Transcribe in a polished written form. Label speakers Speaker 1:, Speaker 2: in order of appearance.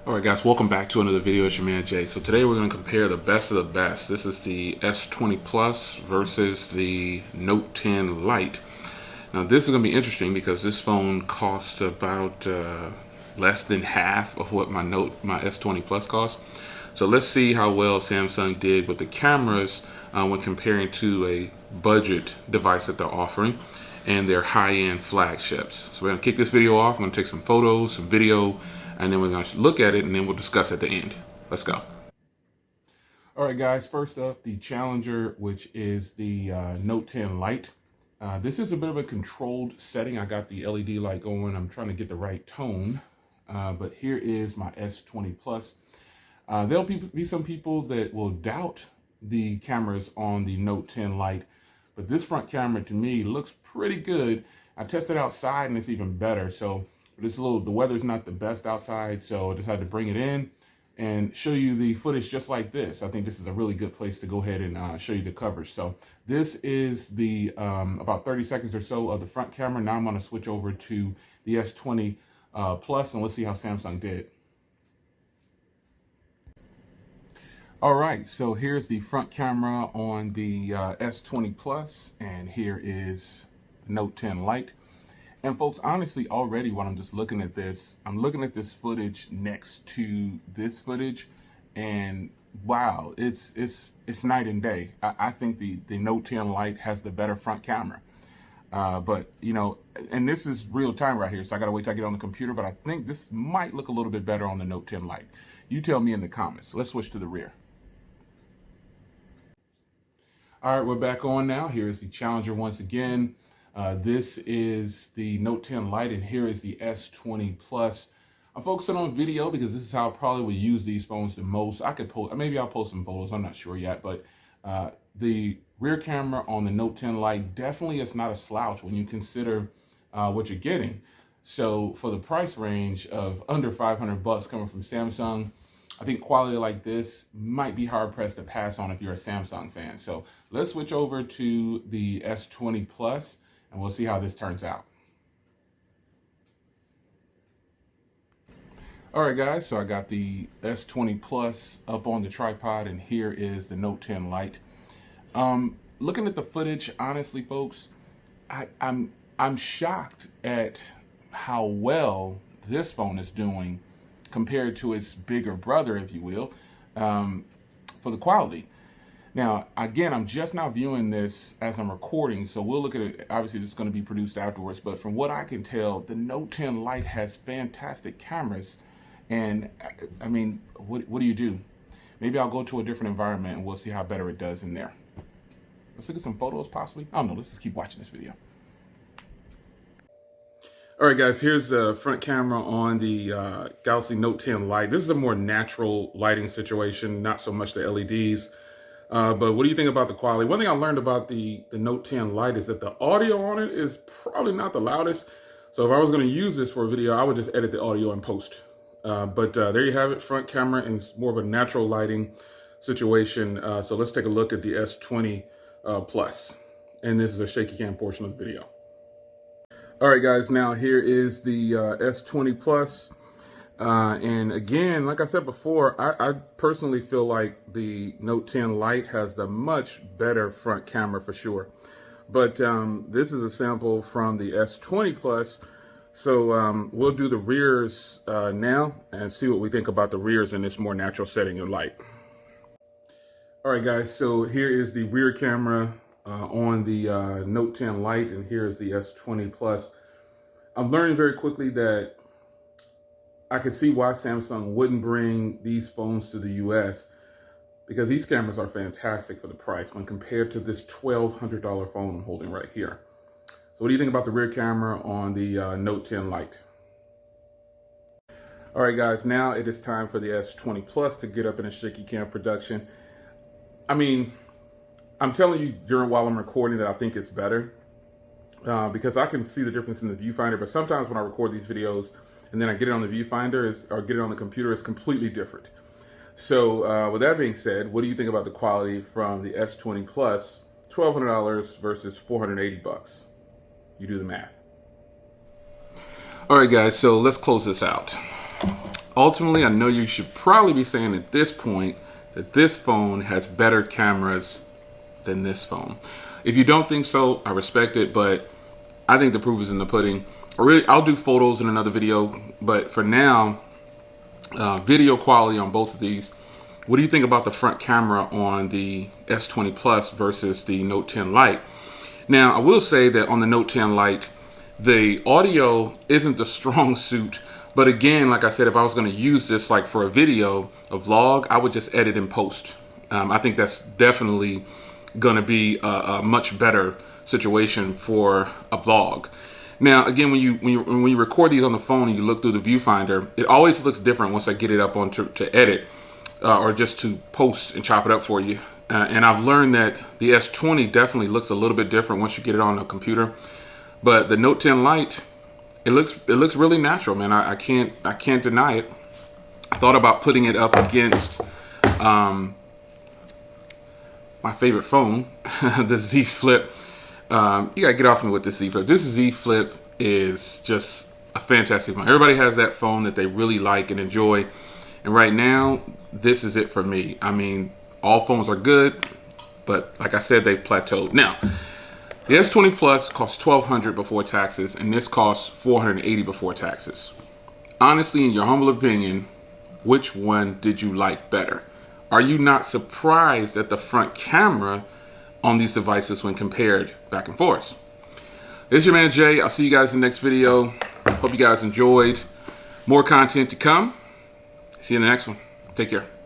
Speaker 1: Alright guys, welcome back to another video. It's your man Jay. So today we're going to compare the best of the best. This is the S20 Plus versus the Note 10 Lite. Now this is going to be interesting because this phone costs about less than half of what my S20 Plus costs. So let's see how well Samsung did with the cameras when comparing to a budget device that they're offering and their high-end flagships. So we're going to kick this video off. I'm going to take some photos, some video, and then we're going to look at it, and then we'll discuss at the end. Let's go. All right, guys. First up, the Challenger, which is the Note 10 Lite. This is a bit of a controlled setting. I got the LED light going. I'm trying to get the right tone. But here is my S20 Plus. There'll be some people that will doubt the cameras on the Note 10 Lite, but this front camera to me looks pretty good. I tested outside and it's even better. So the weather's not the best outside, so I decided to bring it in and show you the footage just like this. I think this is a really good place to go ahead and show you the coverage. So this is the about 30 seconds or so of the front camera. Now I'm going to switch over to the S20 Plus and let's see how Samsung did. All right, so here's the front camera on the S20 Plus, and here is the Note 10 Lite. And folks, honestly, already when I'm just looking at this, I'm looking at this footage next to this footage, and wow, it's night and day. I think the Note 10 Lite has the better front camera. But, you know, and this is real time right here, so I got to wait till I get on the computer, but I think this might look a little bit better on the Note 10 Lite. You tell me in the comments. So let's switch to the rear. All right, we're back on now. Here's the Challenger once again. This is the Note 10 Lite, and here is the S20 Plus. I'm focusing on video because this is how I probably would use these phones the most. Maybe I'll post some photos, I'm not sure yet, but the rear camera on the Note 10 Lite definitely is not a slouch when you consider what you're getting. So for the price range of under 500 bucks coming from Samsung, I think quality like this might be hard pressed to pass on if you're a Samsung fan. So let's switch over to the S20 Plus and we'll see how this turns out. All right, guys, so I got the S20 Plus up on the tripod, and here is the Note 10 Lite. Looking at the footage, honestly, folks, I'm shocked at how well this phone is doing compared to its bigger brother, if you will, for the quality. Now, again, I'm just now viewing this as I'm recording, so we'll look at it. Obviously, this is going to be produced afterwards, but from what I can tell, the Note 10 Lite has fantastic cameras. And, I mean, what do you do? Maybe I'll go to a different environment and we'll see how better it does in there. Let's look at some photos, possibly. I don't know. Let's just keep watching this video. All right, guys, here's the front camera on the Galaxy Note 10 Lite. This is a more natural lighting situation, not so much the LEDs. But what do you think about the quality? One thing I learned about the Note 10 Lite is that the audio on it is probably not the loudest. So if I was going to use this for a video, I would just edit the audio and post. But there you have it, front camera, and it's more of a natural lighting situation. So let's take a look at the S20 Plus. And this is a shaky cam portion of the video. All right, guys, now here is the S20 Plus. And again, like I said before, I personally feel like the Note 10 Lite has the much better front camera for sure. But this is a sample from the S20 Plus. So we'll do the rears now and see what we think about the rears in this more natural setting in light. All right, guys, so here is the rear camera on the Note 10 Lite, and here is the S20 Plus. I'm learning very quickly that I can see why Samsung wouldn't bring these phones to the US, because these cameras are fantastic for the price when compared to this $1,200 phone I'm holding right here. So what do you think about the rear camera on the Note 10 Lite? All right, guys, now it is time for the S20 Plus to get up in a shaky cam production. I mean, I'm telling you while I'm recording that I think it's better because I can see the difference in the viewfinder, but sometimes when I record these videos and then I get it on the viewfinder or get it on the computer, it's completely different. So with that being said, what do you think about the quality from the S20 Plus, $1,200 versus 480 bucks? You do the math. All right, guys, so let's close this out. Ultimately, I know you should probably be saying at this point that this phone has better cameras than this phone. If you don't think so, I respect it, but I think the proof is in the pudding. I'll do photos in another video, but for now, video quality on both of these. What do you think about the front camera on the S20 Plus versus the Note 10 Lite? Now, I will say that on the Note 10 Lite, the audio isn't the strong suit, but again, like I said, if I was going to use this like for a video, a vlog, I would just edit in post. I think that's definitely going to be a much better situation for a vlog. Now, again, when you record these on the phone and you look through the viewfinder, it always looks different once I get it up on to edit or just to post and chop it up for you. And I've learned that the S20 definitely looks a little bit different once you get it on a computer. But the Note 10 Lite, it looks really natural, man. I can't deny it. I thought about putting it up against my favorite phone, the Z Flip. You gotta get off me with this Z Flip. This Z Flip is just a fantastic phone. Everybody has that phone that they really like and enjoy. And right now, this is it for me. I mean, all phones are good, but like I said, they've plateaued. Now, the S20 Plus costs $1,200 before taxes, and this costs $480 before taxes. Honestly, in your humble opinion, which one did you like better? Are you not surprised at the front camera on these devices when compared back and forth? This is your man Jay. I'll see you guys in the next video. Hope you guys enjoyed. More content to come. See you in the next one. Take care.